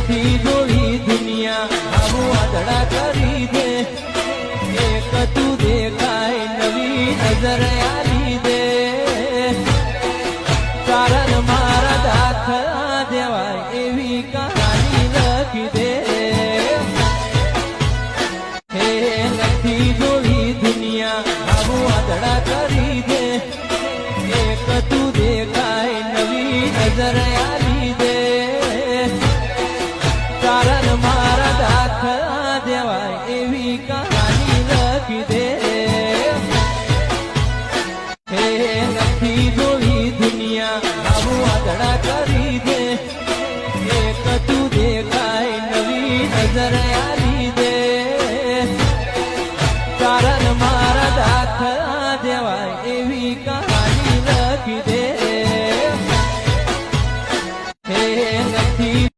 નથી જોઈ દુનિયા આવું વાદળા કરી દે એક તું દેખાય નવી નજર આલી દે કારણ મારા દાખલા દેવાય એવી કહાની લખી દે હે નથી જોઈ દુનિયા આવું વાદળા કરી દે એક તું દેખાય નવી નજર આલી દે કારણ મારા દાખલા દેવાય એવી કહાની લખી દે હે નથી જોઈ દુનિયા આવું વાદળા કરી દે એક તું દેખાય નવી નજર